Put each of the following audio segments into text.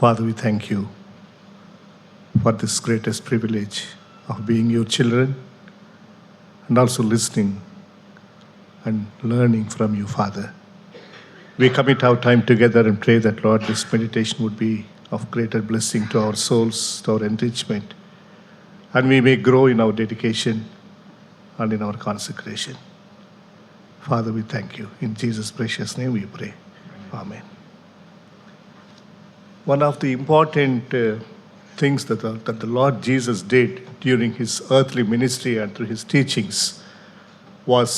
Father, we thank you for this greatest privilege of being your children and also listening and learning from you, Father. We commit our time together and pray that, Lord, this meditation would be of greater blessing to our souls, to our enrichment, and we may grow in our dedication and in our consecration. Father, we thank you. In Jesus' precious name we pray. Amen. One of the important things that the Lord Jesus did during his earthly ministry and through his teachings was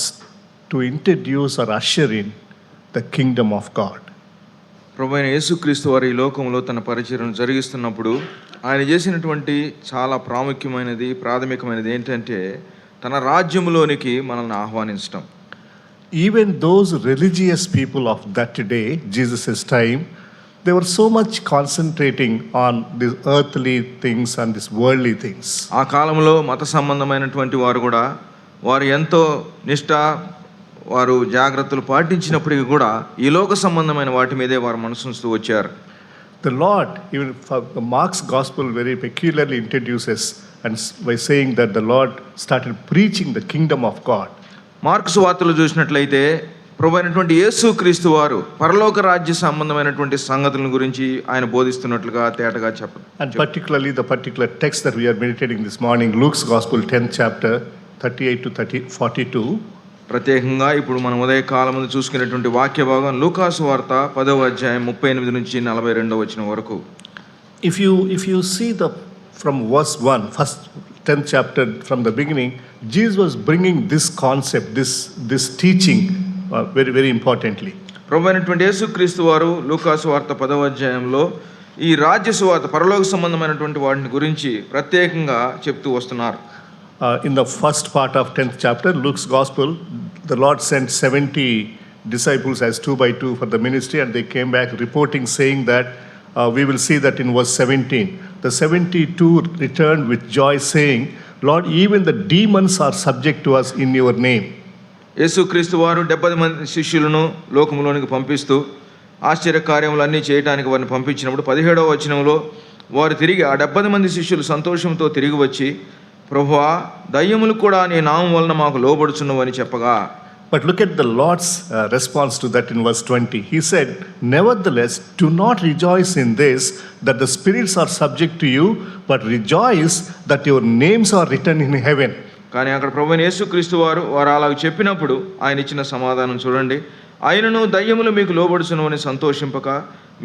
to introduce or usher in the kingdom of God. ప్రభువైన యేసుక్రీస్తు వారు ఈ లోకంలో తన పరిచర్యను జరిగిస్తున్నప్పుడు ఆయన చేసినటువంటి చాలా ప్రాథమికమైనది ఏంటంటే తన రాజ్యములోనికి మనల్ని ఆహ్వానించడం. Even those religious people of that day, Jesus' time, they were so much concentrating on these earthly things and these worldly things. ఆ కాలంలో మత సంబంధమైనటువంటి వారు కూడా వారు ఎంతో వారు జాగ్రత్తలు పాటించినప్పటికీ కూడా ఈ లోక సంబంధమైన వాటి మీదే వారు మనసుంచుతూ వచ్చారు. The Lord, even Mark's gospel very peculiarly introduces and by saying that the Lord started preaching the kingdom of God. Mark సువార్తలో చూసినట్లయితే ప్రభువైనటువంటి యేసుక్రీస్తు వారు పరలోక రాజ్య సంబంధమైనటువంటి సంగతుల గురించి ఆయన బోధిస్తున్నట్లుగా తేటగా చెప్పారు. And particularly the particular text that we are meditating this morning, Luke's gospel 10th chapter 38 to 42. ప్రత్యేకంగా ఇప్పుడు మనం ఉదయకాలం ముందు చూసుకునేటువంటి వాక్య భాగం లూకాసు వార్త 10వ అధ్యాయం 38 నుంచి 42వ వచనం వరకు. If you see from verse 1, first 10th chapter, from the beginning, Jesus was bringing this concept, this teaching very, very importantly. ప్రభువైనటువంటి యేసుక్రీస్తు వారు లూకాసు వార్త 10వ అధ్యాయంలో ఈ రాజ్య సువార్త పరలోక సంబంధమైనటువంటి వాటిని గురించి ప్రత్యేకంగా చెప్తూ వస్తున్నారు. In the first part of 10th chapter, Luke's gospel, the Lord sent 70 disciples as 2 by 2 for the ministry, and they came back reporting, saying that we will see that in verse 17. The 72 returned with joy, saying, Lord, even the demons are subject to us in your name. యేసుక్రీస్తు వారు 70 మంది శిష్యులను లోకములోనికి పంపిస్తూ ఆశ్చర్య కార్యములన్నీ చేయడానికి వారిని పంపించినప్పుడు 17వ వచనంలో వారు తిరిగి ఆ 70 మంది శిష్యులు సంతోషంతో తిరిగి వచ్చి, ప్రభువా, దయ్యములు కూడా నీ నామం వలన మాకు లోబడుచున్నవని చెప్పగా. But look at the Lord's response to that in verse 20. He said, nevertheless, do not rejoice in this, that the spirits are subject to you, but rejoice that your names are written in heaven. కానీ అక్కడ ప్రభువైన యేసుక్రీస్తు వారు అలాగ చెప్పినప్పుడు ఆయన ఇచ్చిన సమాధానం చూడండి. ఆయనను దయ్యములు మీకు లోబడుచున్నవని సంతోషింపక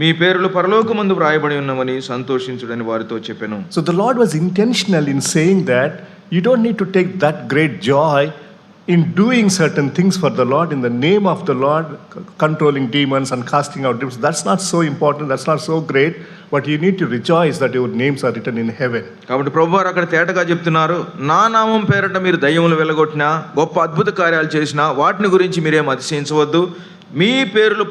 మీ పేరులు పరలోకమందు వ్రాయబడి ఉన్నవని సంతోషించుడని వారితో చెప్పెను. So the Lord was intentional in saying that you don't need to take that great joy in doing certain things for the Lord in the name of the Lord, controlling demons and casting out demons. That's not so important, that's not so great, but you need to rejoice that your names are written in heaven. కాబట్టి ప్రభువారు అక్కడ తేటగా చెప్తున్నారు, నా నామం పేరట మీరు దయ్యములు వెళ్ళగొట్టినా, గొప్ప అద్భుత కార్యాలు చేసినా వాటిని గురించి మీరేం అతిశయించవద్దు. మీ పేర్లు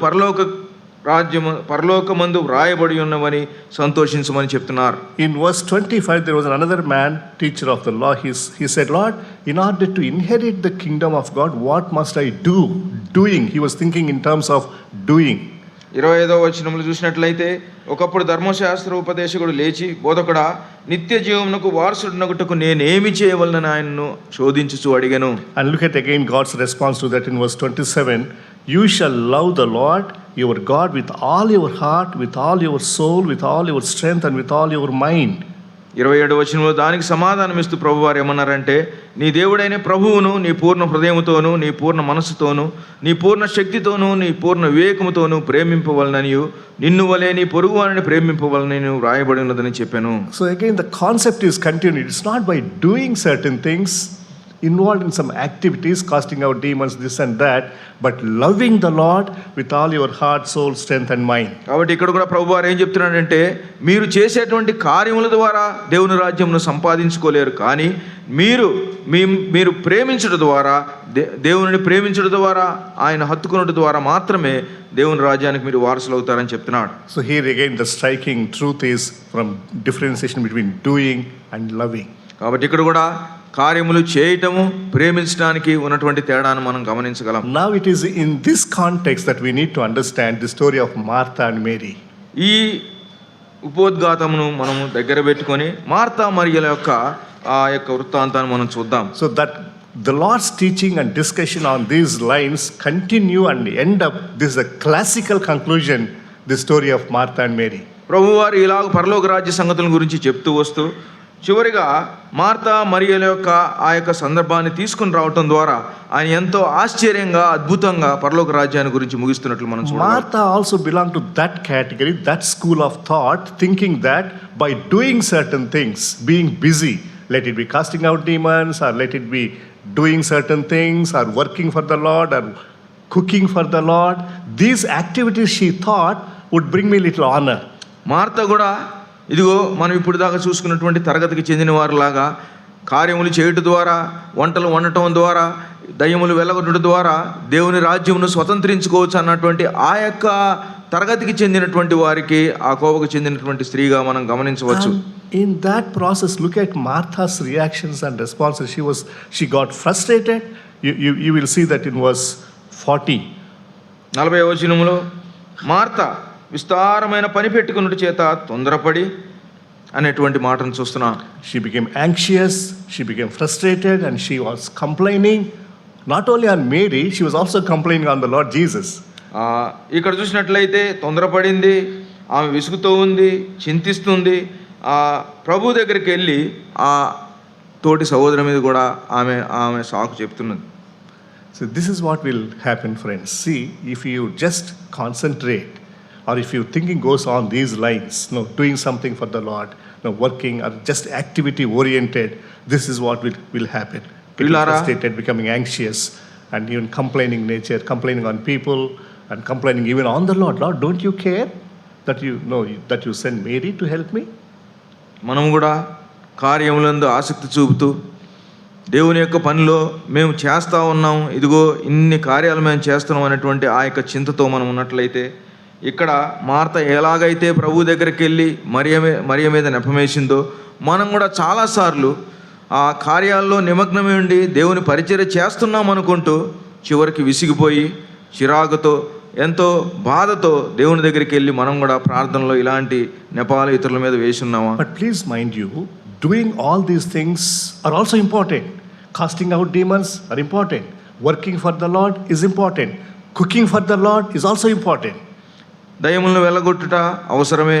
పరలోకమందు వ్రాయబడి ఉన్నవని సంతోషించమని చెప్తున్నారు. In verse 25 there was another man, teacher of the law. He said, Lord, in order to inherit the kingdom of God, what must I do? Doing. He was thinking in terms of doing. 25వ వచనంలో చూసినట్లయితే, ఒకప్పుడు ధర్మశాస్త్ర ఉపదేశకుడు లేచి, బోధకుడా, నిత్య జీవమునకు వారసుడనగుటకు నేనేమి చేయవలనని ఆయనను శోధించుచు అడిగాను. And look at again God's response to that in verse 27. You shall love the Lord your God with all your heart, with all your soul, with all your strength, and with all your mind. 27వ వచనంలో దానికి సమాధానం ఇస్తూ ప్రభువారు ఏమన్నారంటే, నీ దేవుడైన ప్రభువును నీ పూర్ణ హృదయముతోను, నీ పూర్ణ మనస్సుతోను, నీ పూర్ణ శక్తితోను, నీ పూర్ణ వివేకముతోను ప్రేమింపవలననియు నిన్ను వలె నీ పొరుగువారిని ప్రేమింపవలనని వ్రాయబడి ఉన్నదని చెప్పాను. So again the concept is continued. It's not by doing certain things, involved in some activities, casting out demons, this and that, but loving the Lord with all your heart, soul, strength and mind. కాబట్టి ఇక్కడ కూడా ప్రభువారు ఏం చెప్తున్నాడంటే, మీరు చేసేటువంటి కార్యముల ద్వారా దేవుని రాజ్యమును సంపాదించుకోలేరు, కానీ మీరు ప్రేమించడం ద్వారా, దేవుని ప్రేమించడం ద్వారా, ఆయన హత్తుకునడం ద్వారా మాత్రమే దేవుని రాజ్యానికి మీరు వారసులు అవుతారని చెప్తున్నాడు. So here again the striking truth is from differentiation between doing and loving. కాబట్టి ఇక్కడ కూడా కార్యములు చేయటము, ప్రేమించడానికి ఉన్నటువంటి తేడాను మనం గమనించగలం. Now it is in this context that we need to understand the story of Martha and Mary. ఈ ఉపోద్ఘాతమును మనము దగ్గర పెట్టుకొని మార్తా మరియల యొక్క ఆ యొక్క వృత్తాంతాన్ని మనం చూద్దాం. So that the Lord's teaching and discussion on these lines continue and end up, this is a classical conclusion, the story of Martha and Mary. ప్రభువారు ఇలాగ పరలోక రాజ్య సంగతుల గురించి చెప్తూ వస్తూ చివరిగా మార్తా మరియల యొక్క ఆ యొక్క సందర్భాన్ని తీసుకుని రావటం ద్వారా ఆయన ఎంతో ఆశ్చర్యంగా అద్భుతంగా పరలోక రాజ్యాన్ని గురించి ముగిస్తున్నట్లు మనం చూడాలి. Martha also belonged to that category, that school of thought, thinking that by doing certain things, being busy, let it be casting out demons, or let it be doing certain things, or working for the Lord, or cooking for the Lord, these activities she thought would bring me little honor. Martha కూడా ఇదిగో మనం ఇప్పుడు దాకా చూసుకున్నటువంటి తరగతికి చెందిన వారిలాగా కార్యములు చేయటం ద్వారా, వంటలు వండటం ద్వారా, దయ్యములు వెళ్ళగొట్టడం ద్వారా దేవుని రాజ్యమును స్వతంత్రించుకోవచ్చు అన్నటువంటి ఆ యొక్క తరగతికి చెందినటువంటి వారికి ఆ కోవకు చెందినటువంటి స్త్రీగా మనం గమనించవచ్చు. In that process, look at Martha's reactions and responses. She got frustrated. You will see that in verse 40. 40వ వచనములో మార్త విస్తారమైన పని పెట్టుకున్నట్టు చేత తొందరపడి అనేటువంటి మాటను చూస్తున్నాం. She became anxious, she became frustrated, and she was complaining not only on Mary, she was also complaining on the Lord Jesus. ఇక్కడ చూసినట్లయితే తొందరపడింది, ఆమె విసుగుతూ ఉంది, చింతిస్తుంది. ప్రభు దగ్గరికి వెళ్ళి ఆ తోటి సహోదరు మీద కూడా ఆమె సాకు చెప్తున్నది. So this is what will happen, friends. See, if you just concentrate, or if your thinking goes on these lines, doing something for the Lord, working, or just activity oriented, this is what will happen. Getting frustrated, becoming anxious, and even complaining nature, complaining on people, and complaining even on the Lord. Lord, don't you care that you send Mary to help me? మనం కూడా కార్యములందు ఆసక్తి చూపుతూ దేవుని యొక్క పనిలో మేము చేస్తూ ఉన్నాం, ఇదిగో ఇన్ని కార్యాలు మేము చేస్తున్నాం అనేటువంటి ఆ యొక్క చింతతో మనం ఉన్నట్లయితే, ఇక్కడ మార్త ఎలాగైతే ప్రభు దగ్గరికి వెళ్ళి మరియ మీద నెపమేసిందో మనం కూడా చాలాసార్లు ఆ కార్యాల్లో నిమగ్నమై ఉండి దేవుని పరిచర్య చేస్తున్నాం అనుకుంటూ చివరికి విసిగిపోయి చిరాకుతో ఎంతో బాధతో దేవుని దగ్గరికి వెళ్ళి మనం కూడా ప్రార్థనలో ఇలాంటి నెపాలు ఇతరుల మీద వేసి ఉన్నామా? But please mind you, doing all these things are also important. Casting out demons are important. Working for the Lord is important. Cooking for the Lord is also important. దయ్యములను వెళ్ళగొట్టుట అవసరమే,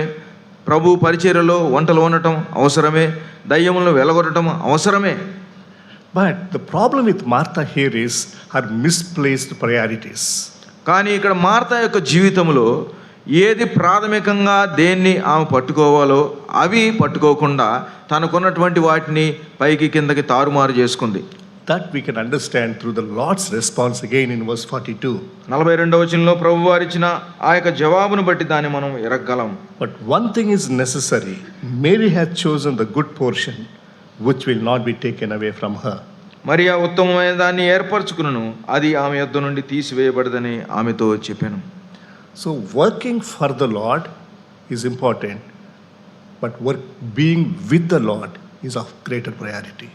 ప్రభు పరిచర్యలో వంటలు వండటం అవసరమే, దయ్యములను వెళ్ళగొట్టడం అవసరమే. But the problem with Martha here is her misplaced priorities. కానీ ఇక్కడ Martha యొక్క జీవితంలో ఏది ప్రాథమికంగా దేన్ని ఆమె పట్టుకోవాలో అవి పట్టుకోకుండా తనకున్నటువంటి వాటిని పైకి కిందకి తారుమారు చేసుకుంది. That we can understand through the Lord's response again in verse 42. 42వ వచనంలో ప్రభువు వారిచ్చిన ఆ యొక్క జవాబును బట్టి దాన్ని మనం ఎరగగలం. But one thing is necessary. Mary had chosen the good portion which will not be taken away from her. మరి ఆ ఉత్తమమైన దాన్ని ఏర్పరచుకును, అది ఆమె యొద్ద నుండి తీసివేయబడదని ఆమెతో చెప్పాను. So working for the Lord is important, but being with the Lord is of greater priority.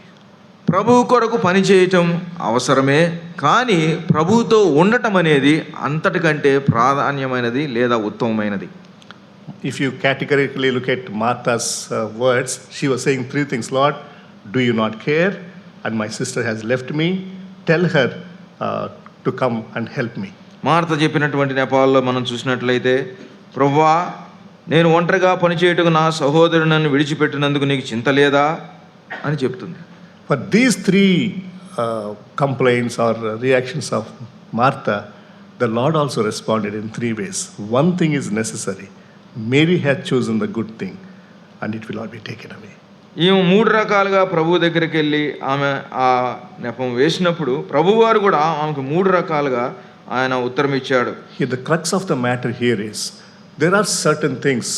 ప్రభువు కొరకు పని చేయటం అవసరమే, కానీ ప్రభువుతో ఉండటం అనేది అంతటికంటే ప్రాధాన్యమైనది లేదా ఉత్తమమైనది. If you categorically look at Martha's words, she was saying three things. Lord, do you not care? And my sister has left me. Tell her to come and help me. Martha చెప్పినటువంటి నెపాల్లో మనం చూసినట్లయితే, ప్రభువా నేను ఒంటరిగా పనిచేయటకు నా సహోదరుడు నన్ను విడిచిపెట్టినందుకు నీకు చింత లేదా అని చెప్తుంది. For these three complaints or reactions of Martha, the Lord also responded in three ways. One thing is necessary. Mary had chosen the good thing, and it will not be taken away. ఈమె 3 రకాలుగా ప్రభు దగ్గరికి వెళ్ళి ఆమె ఆ నెపం వేసినప్పుడు ప్రభువారు కూడా ఆమెకు 3 రకాలుగా ఆయన ఉత్తరం ఇచ్చాడు. Here the crux of the matter here is, there are certain things,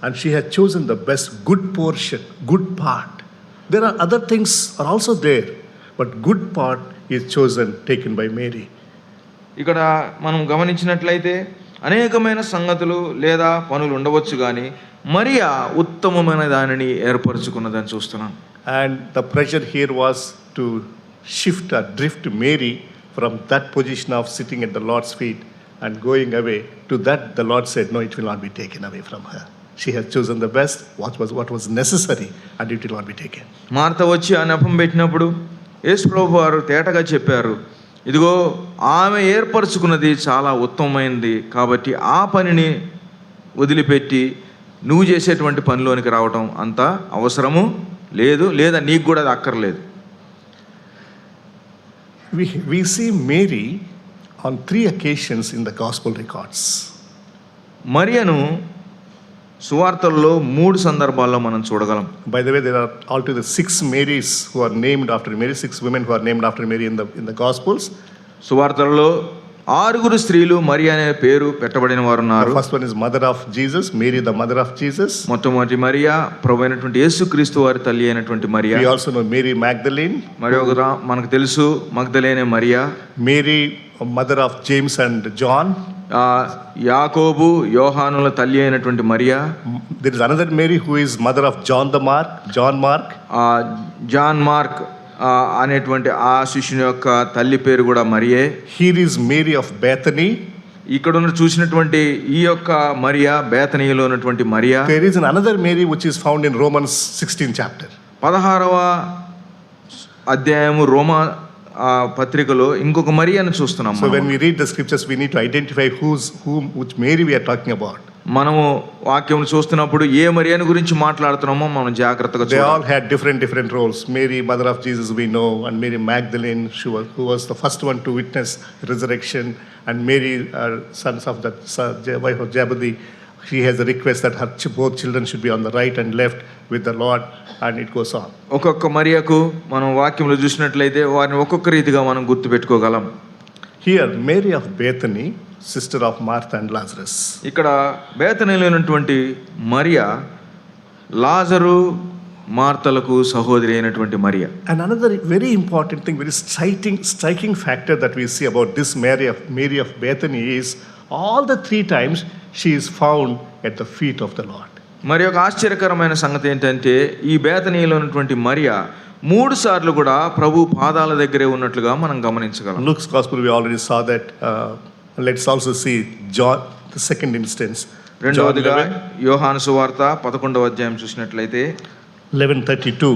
and she had chosen the best, good portion, good part. There are other things are also there, but good part is chosen, taken by Mary. ఇక్కడ మనం గమనించినట్లయితే అనేకమైన సంగతులు లేదా పనులు ఉండవచ్చు, కానీ మరియా ఉత్తమమైన దానిని ఏర్పరచుకున్నదని చూస్తున్నాం. And the pressure here was to shift or drift Mary from that position of sitting at the Lord's feet and going away to that the Lord said, no, it will not be taken away from her. She has chosen the best, what was necessary, and it will not be taken. Martha వచ్చి ఆ నెపం పెట్టినప్పుడు యేసు ప్రభు వారు తేటగా చెప్పారు, ఇదిగో ఆమె ఏర్పరచుకున్నది చాలా ఉత్తమమైనది, కాబట్టి ఆ పనిని వదిలిపెట్టి నువ్వు చేసేటువంటి పనిలోనికి రావటం అంత అవసరము లేదు, లేదా నీకు కూడా అది అక్కర్లేదు. We see Mary on 3 occasions in the gospel records. మరియను సువార్తల్లో 3 సందర్భాల్లో మనం చూడగలం. By the way, there are altogether 6 Marys who are named after Mary, 6 women who are named after Mary in the gospels. సువార్తల్లో 6 స్త్రీలు మరి అనే పేరు పెట్టబడిన వారు ఉన్నారు. The first one is mother of Jesus, Mary the mother of Jesus. మొట్టమొదటి మరియా ప్రభు అయినటువంటి యేసుక్రీస్తు వారి తల్లి అయినటువంటి Mariya. We also know Mary Magdalene. మరి ఒక మనకు తెలుసు మగ్దలేనే Mariya. Mary mother of James and John. యాకోబు యోహానుల తల్లి అయినటువంటి Mariya. There is another Mary who is mother of John Mark. John Mark అనేటువంటి ఆ శిష్యుని యొక్క తల్లి పేరు కూడా మరియే. Here is Mary of Bethany. ఇక్కడ ఉన్న చూసినటువంటి ఈ యొక్క మరియా బేతనీయులో ఉన్నటువంటి Mariya. There is another Mary which is found in Romans 16th chapter. 16వ అధ్యాయము రోమా పత్రికలో ఇంకొక మరియాను చూస్తున్నాం. So when we read the scriptures, we need to identify which Mary we are talking about. మనము వాక్యం చూస్తున్నప్పుడు ఏ మరియాను గురించి మాట్లాడుతున్నామో మనం జాగ్రత్తగా They చూడాలి. all had different roles. Mary mother of Jesus we know, and Mary Magdalene who was the first one to witness resurrection, and Mary sons of the wife of Jebedi, she has a request that her both children should be on the right and left with the Lord, and it goes on. ఒక్కొక్క మరియకు మనం వాక్యంలో చూసినట్లయితే వారిని ఒక్కొక్క రీతిగా మనం గుర్తుపెట్టుకోగలం. Here Mary of Bethany, sister of Martha and Lazarus. ఇక్కడ బేతనీలో ఉన్నటువంటి మరియా లాజరు మార్తలకు సహోదరి అయినటువంటి Mariya. And another very important thing, very striking factor that we see about this Mary of Bethany is all the 3 times she is found at the feet of the Lord. మరి ఒక ఆశ్చర్యకరమైన సంగతి ఏంటంటే ఈ బేతనీలో ఉన్నటువంటి మరియా 3 సార్లు కూడా ప్రభు పాదాల దగ్గరే ఉన్నట్లుగా మనం గమనించగలం. Luke's gospel we already saw that. Let's also see John, the second instance. రెండవదిగా యోహాను సువార్త 11వ అధ్యాయం చూసినట్లయితే 11:32.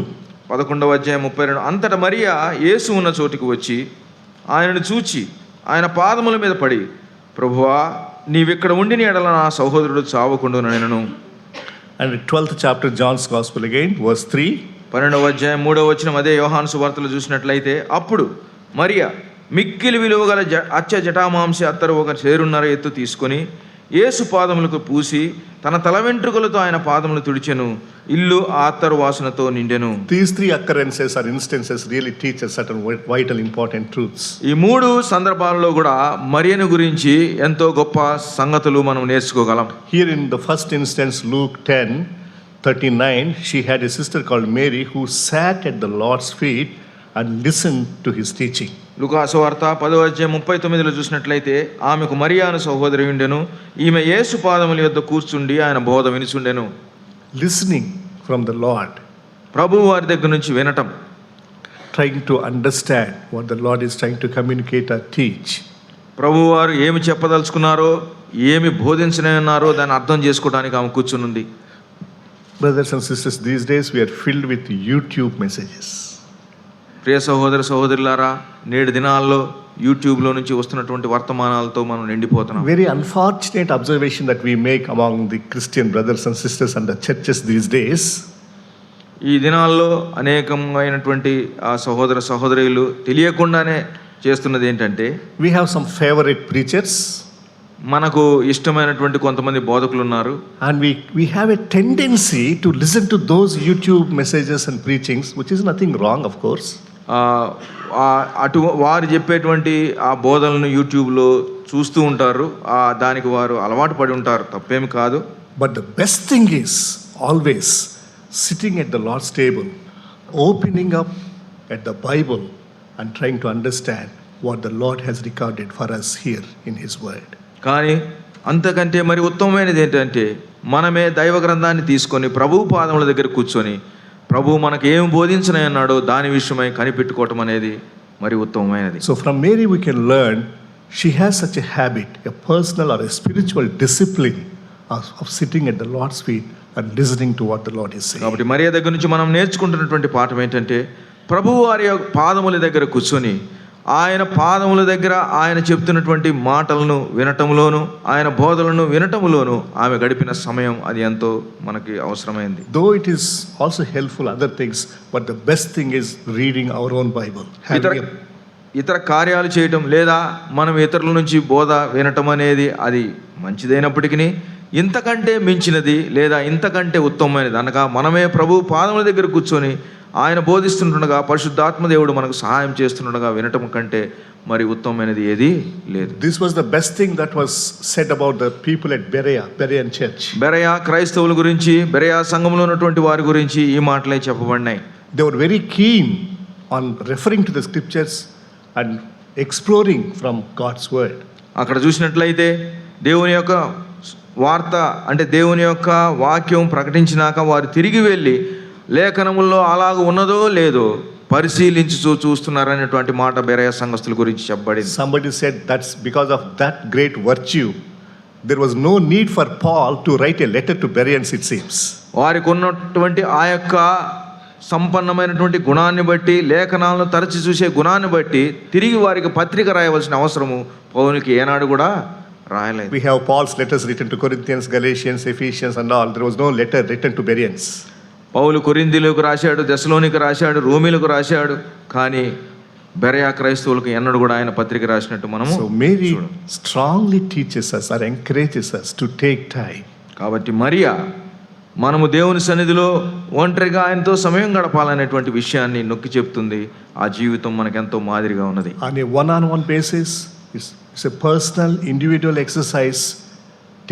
11వ అధ్యాయం 32. అంతటా మరియా యేసు ఉన్న చోటికి వచ్చి ఆయనను చూచి ఆయన పాదముల మీద పడి, ప్రభువా నీవిక్కడ ఉండిన ఎడల నా సహోదరుడు చావకుండునెనను. And 12th chapter John's gospel again, verse 3. 12వ అధ్యాయం 3వ వచనం అదే యోహాను సువార్తలో చూసినట్లయితే, అప్పుడు మరియా మిక్కిలి విలువ గల జటామాంసి అత్తరు ఒక చేరున్నర ఎత్తు తీసుకొని యేసు పాదములకు పూసి తన తల వెంట్రుకలతో ఆయన పాదములు తుడిచెను, ఇల్లు ఆ అత్తరు వాసనతో నిండెను. These 3 occurrences or instances really teach us certain vital important truths. ఈ 3 సందర్భాల్లో కూడా మరియను గురించి ఎంతో గొప్ప సంగతులు మనం నేర్చుకోగలం. Here in the first instance, Luke 10:39, she had a sister called Mary who sat at the Lord's feet and listened to his teaching. లూకా సువార్త 10వ అధ్యాయం 39లో చూసినట్లయితే ఆమెకు మరియాను సహోదరి ఉండెను, ఈమె యేసు పాదముల యొద్ద కూర్చుండి ఆయన బోధ వినుచుండెను. Listening from the Lord, ప్రభువు వారి దగ్గర నుంచి వినటం, trying to understand what the Lord is trying to communicate or teach. ప్రభువు వారు ఏమి చెప్పదలుచుకున్నారో, ఏమి బోధించనున్నారో దాన్ని అర్థం చేసుకోవడానికి ఆమె కూర్చునుంది. Brothers and sisters, these days we are filled with YouTube messages. ప్రియ సహోదర సహోదరులారా, నేటి దినాల్లో యూట్యూబ్లో నుంచి వస్తున్నటువంటి వర్తమానాలతో మనం నిండిపోతున్నాం. Very unfortunate observation that we make among the Christian brothers and sisters and the churches these days. ఈ దినాల్లో అనేకమైనటువంటి ఆ సహోదర సహోదరులు తెలియకుండానే చేస్తున్నది ఏంటంటే, we have some favorite preachers, మనకు ఇష్టమైనటువంటి కొంతమంది బోధకులు ఉన్నారు, and we have a tendency to listen to those YouTube messages and preachings, which is nothing wrong, of course. అటు వారు చెప్పేటువంటి ఆ బోధనలను యూట్యూబ్లో చూస్తూ ఉంటారు, దానికి వారు అలవాటు పడి ఉంటారు, తప్పేమి కాదు. But the best thing is always sitting at the Lord's table, opening up at the Bible and trying to understand what the Lord has recorded for us here in His Word. కానీ అంతకంటే మరి ఉత్తమమైనది ఏంటంటే మనమే దైవ గ్రంథాన్ని తీసుకొని ప్రభు పాదముల దగ్గర కూర్చొని ప్రభు మనకు ఏం బోధించనన్నాడో దాని విషయమై కనిపెట్టుకోవటం అనేది మరి ఉత్తమమైనది. So from Mary we can learn she has such a habit, a personal or a spiritual discipline of sitting at the Lord's feet and listening to what the Lord is saying. కాబట్టి మరియ దగ్గర నుంచి మనం నేర్చుకుంటున్నటువంటి పాఠం ఏంటంటే ప్రభువు వారి యొక్క పాదముల దగ్గర కూర్చొని ఆయన పాదముల దగ్గర ఆయన చెప్తున్నటువంటి మాటలను వినటంలోను ఆయన బోధలను వినటంలోను ఆమె గడిపిన సమయం అది ఎంతో మనకి అవసరమైంది. Though it is also helpful other things, but the best thing is reading our own Bible. ఇతర కార్యాలు చేయటం లేదా మనం ఇతరుల నుంచి బోధ వినటం అనేది అది మంచిదైనప్పటికీ ఇంతకంటే మించినది లేదా ఇంతకంటే ఉత్తమమైనది అనగా మనమే ప్రభు పాదముల దగ్గర కూర్చొని ఆయన బోధిస్తుండగా పరిశుద్ధాత్మ దేవుడు మనకు సహాయం చేస్తుండగా వినటం కంటే మరి ఉత్తమమైనది ఏది లేదు. This was the best thing that was said about the people at Berean church. Berea క్రైస్తవుల గురించి బెరయా సంఘంలో ఉన్నటువంటి వారి గురించి ఈ మాటలే చెప్పబడినాయి. They were very keen on referring to the scriptures and exploring from God's word. అక్కడ చూసినట్లయితే దేవుని యొక్క వార్త అంటే దేవుని యొక్క వాక్యం ప్రకటించినాక వారు తిరిగి వెళ్ళి లేఖనముల్లో అలాగ ఉన్నదో లేదో పరిశీలించి చూస్తున్నారనేటువంటి మాట బెరయా సంఘస్థుల గురించి చెప్పబడింది. Somebody said that's because of that great virtue there was no need for Paul to write a letter to Bereans, it seems. వారికి ఉన్నటువంటి ఆ యొక్క సంపన్నమైనటువంటి గుణాన్ని బట్టి లేఖనాలను తరచి చూసే గుణాన్ని బట్టి తిరిగి వారికి పత్రిక రాయవలసిన అవసరము పౌలుకి ఏనాడు కూడా రాయలేదు. We have Paul's letters written to Corinthians, Galatians, Ephesians and all. There was no letter written to Bereans. పౌలు కొరింథీయులకు రాశాడు, దెసలోనికి రాశాడు, రోమీలకు రాశాడు, కానీ బెరయా క్రైస్తవులకు ఎన్నడూ కూడా ఆయన పత్రిక రాసినట్టు మనము. So Mary strongly teaches us or encourages us to take time. కాబట్టి మరియా మనము దేవుని సన్నిధిలో ఒంటరిగా ఆయనతో సమయం గడపాలనేటువంటి విషయాన్ని నొక్కి చెప్తుంది. ఆ జీవితం మనకెంతో మాదిరిగా ఉన్నది. On a one-on-one basis, it's a personal, individual exercise,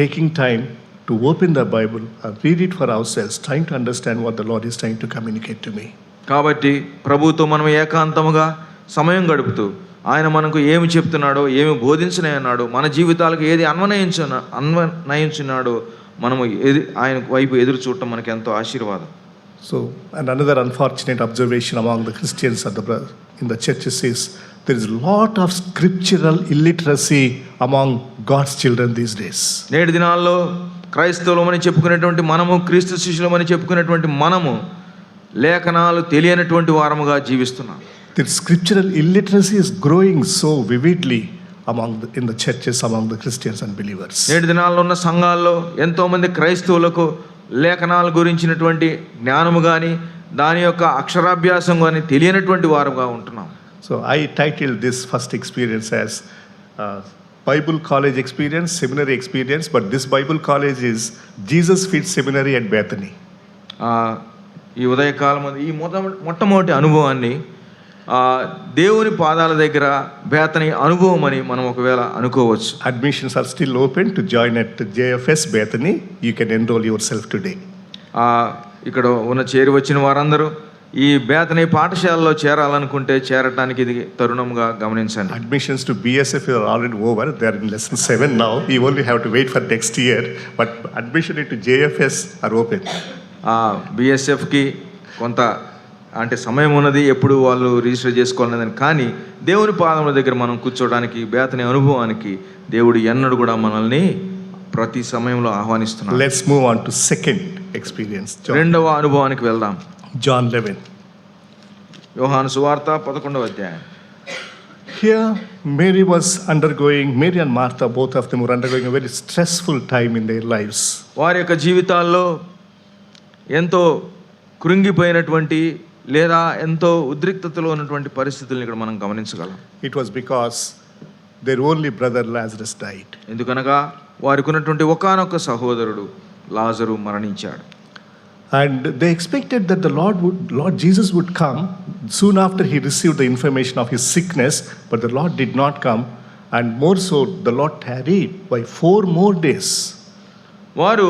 taking time to open the Bible and read it for ourselves, trying to understand what the Lord is trying to communicate to me. కాబట్టి ప్రభువుతో మనం ఏకాంతముగా సమయం గడుపుతూ ఆయన మనకు ఏమి చెప్తున్నాడో ఏమి బోధించనన్నాడో మన జీవితాలకు ఏది అన్వయించున్నాడో మనము ఆయన వైపు ఎదురు చూడటం మనకి ఎంతో ఆశీర్వాదం. So, and another unfortunate observation among the Christians in the churches is there is a lot of scriptural illiteracy among God's children these days. నేటి దినాల్లో క్రైస్తవులమని చెప్పుకునేటువంటి మనము, క్రీస్తు శిష్యులమని చెప్పుకునేటువంటి మనము లేఖనాలు తెలియనటువంటి వారముగా జీవిస్తున్నాం. The scriptural illiteracy is growing so vividly in the churches among the Christians and believers. నేటి దినాల్లో ఉన్న సంఘాల్లో ఎంతోమంది క్రైస్తవులకు లేఖనాల గురించినటువంటి జ్ఞానము కానీ దాని యొక్క అక్షరాభ్యాసం కానీ తెలియనటువంటి వారుగా ఉంటున్నాం. So I titled this first experience as Bible college experience, seminary experience, but this Bible college is Jesus Fit Seminary at Bethany. ఈ ఉదయకాలం ఈ మొట్టమొదటి అనుభవాన్ని దేవుని పాదాల దగ్గర బేతనీ అనుభవం అని మనం ఒకవేళ అనుకోవచ్చు. Admissions are still open to join at JFS Bethany. You can enroll yourself today. ఇక్కడ ఉన్న చేరి వచ్చిన వారందరూ ఈ బేతనీ పాఠశాలలో చేరాలనుకుంటే చేరటానికి ఇది తరుణంగా గమనించండి. Admissions to BSF are already over. They are in lesson 7 now. You only have to wait for next year. But admission into JFS are open. BSFకి కొంత అంటే సమయం ఉన్నది, ఎప్పుడు వాళ్ళు రిజిస్టర్ చేసుకోవాలని. కానీ దేవుని పాదముల దగ్గర మనం కూర్చోవడానికి బేతనీ అనుభవానికి దేవుడు ఎన్నడూ కూడా మనల్ని ప్రతి సమయంలో ఆహ్వానిస్తున్నాడు. Let's move on to second experience. రెండవ అనుభవానికి వెళ్దాం. John 11. యోహాను సువార్త 11వ అధ్యాయం. Here Mary and Martha, both of them were undergoing a very stressful time in their lives. వారి యొక్క జీవితాల్లో ఎంతో కృంగిపోయినటువంటి లేదా ఎంతో ఉద్రిక్తతలో ఉన్నటువంటి పరిస్థితులను ఇక్కడ మనం గమనించగలం. It was because their only brother Lazarus died. ఎందుకనగా వారికి ఉన్నటువంటి ఒకానొక సహోదరుడు లాజరు మరణించాడు. And they expected that the Lord Jesus would come soon after he received the information of his sickness, but the Lord did not come, and more so the Lord tarried by 4 more days. వారు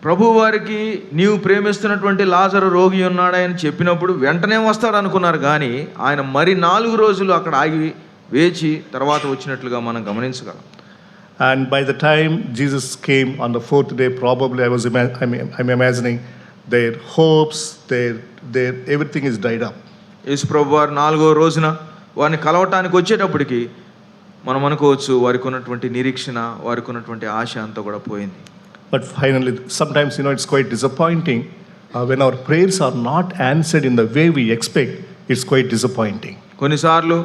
ప్రభు వారికి నీవు ప్రేమిస్తున్నటువంటి లాజరు రోగి ఉన్నాడని చెప్పినప్పుడు వెంటనే వస్తాడు అనుకున్నారు, కానీ ఆయన మరి 4 రోజులు అక్కడ ఆగి వేచి తర్వాత వచ్చినట్లుగా మనం గమనించగలం. And by the time Jesus came on the 4th day, probably I'm imagining their hopes, their everything is dried up. యేసు ప్రభు వారు 4వ రోజున వారిని కలవటానికి వచ్చేటప్పటికి మనం అనుకోవచ్చు వారికి ఉన్నటువంటి నిరీక్షణ, వారికి ఉన్నటువంటి ఆశ అంతా కూడా పోయింది. But finally, sometimes, it's quite disappointing when our prayers are not answered in the way we expect. It's quite disappointing. కొన్నిసార్లు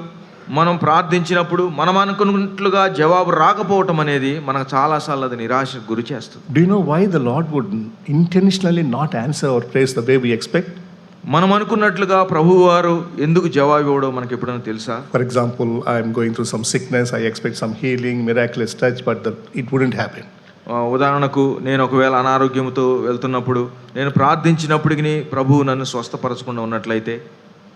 మనం ప్రార్థించినప్పుడు మనం అనుకున్నట్లుగా జవాబు రాకపోవటం అనేది మనకు చాలాసార్లు అది నిరాశకు గురి చేస్తుంది. Do you know why the Lord would intentionally not answer our prayers the way we expect? మనం అనుకున్నట్లుగా ప్రభువారు ఎందుకు జవాబు ఇవ్వడో మనకి ఎప్పుడైనా తెలుసా? For example, I am going through some sickness, I expect some healing, miraculous touch, but it wouldn't happen. ఉదాహరణకు నేను ఒకవేళ అనారోగ్యంతో వెళ్తున్నప్పుడు నేను ప్రార్థించినప్పటికీ ప్రభువు నన్ను స్వస్థపరచకుండా ఉన్నట్లయితే.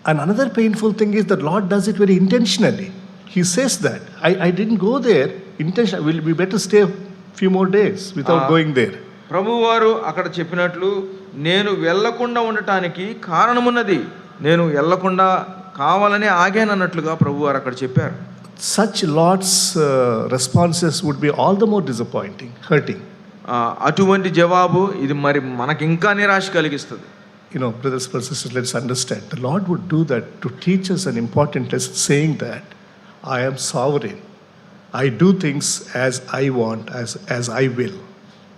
And another painful thing is that Lord does it very intentionally. He says that I didn't go there intentionally. Will be better stay a few more days without going there. ప్రభువారు అక్కడ చెప్పినట్లు నేను వెళ్ళకుండా ఉండటానికి కారణమున్నది, నేను వెళ్ళకుండా కావాలనే ఆగానన్నట్లుగా ప్రభువారు అక్కడ చెప్పారు. Such Lord's responses would be all the more disappointing, hurting. అటువంటి జవాబు ఇది మరి మనకి ఇంకా నిరాశ కలిగిస్తుంది. Brothers and sisters, let's understand. The Lord would do that to teach us an important lesson, saying that I am sovereign. I do things as I want, as I will.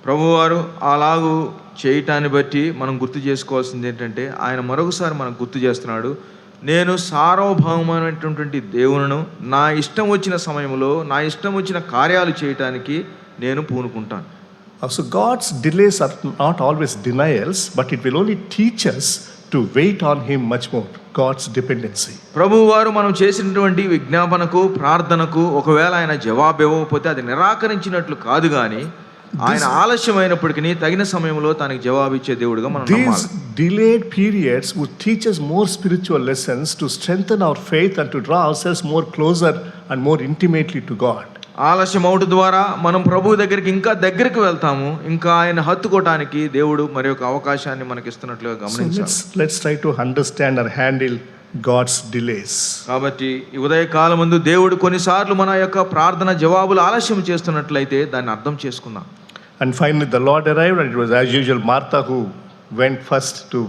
ప్రభువారు అలాగూ చేయటాన్ని బట్టి మనం గుర్తు చేసుకోవాల్సింది ఏంటంటే, ఆయన మరొకసారి మనకు గుర్తు చేస్తున్నాడు, నేను సార్వభౌమైనటువంటి దేవులను నా ఇష్టం వచ్చిన సమయంలో నా ఇష్టం వచ్చిన కార్యాలు చేయటానికి నేను పూనుకుంటాను. So God's delays are not always denials, but it will only teach us to wait on Him much more. God's dependency. ప్రభువారు మనం చేసినటువంటి విజ్ఞాపనకు ప్రార్థనకు ఒకవేళ ఆయన జవాబు ఇవ్వకపోతే అది నిరాకరించినట్లు కాదు, కానీ ఆయన ఆలస్యమైనప్పటికీ తగిన సమయంలో తనకి జవాబు ఇచ్చే దేవుడుగా మనం నమ్మాలి. These delayed periods would teach us more spiritual lessons to strengthen our faith and to draw ourselves more closer and more intimately to God. ఆలస్యం అవడం ద్వారా మనం ప్రభు దగ్గరికి ఇంకా దగ్గరికి వెళ్తాము, ఇంకా ఆయన హత్తుకోవటానికి దేవుడు మరి ఒక అవకాశాన్ని మనకి ఇస్తున్నట్లుగా గమనించాలి. So let's try to understand or handle God's delays. కాబట్టి ఈ ఉదయకాలం ముందు దేవుడు కొన్నిసార్లు మన యొక్క ప్రార్థన జవాబులు ఆలస్యం చేస్తున్నట్లయితే దాన్ని అర్థం చేసుకుందాం. And finally the Lord arrived, and it was as usual Martha who went first to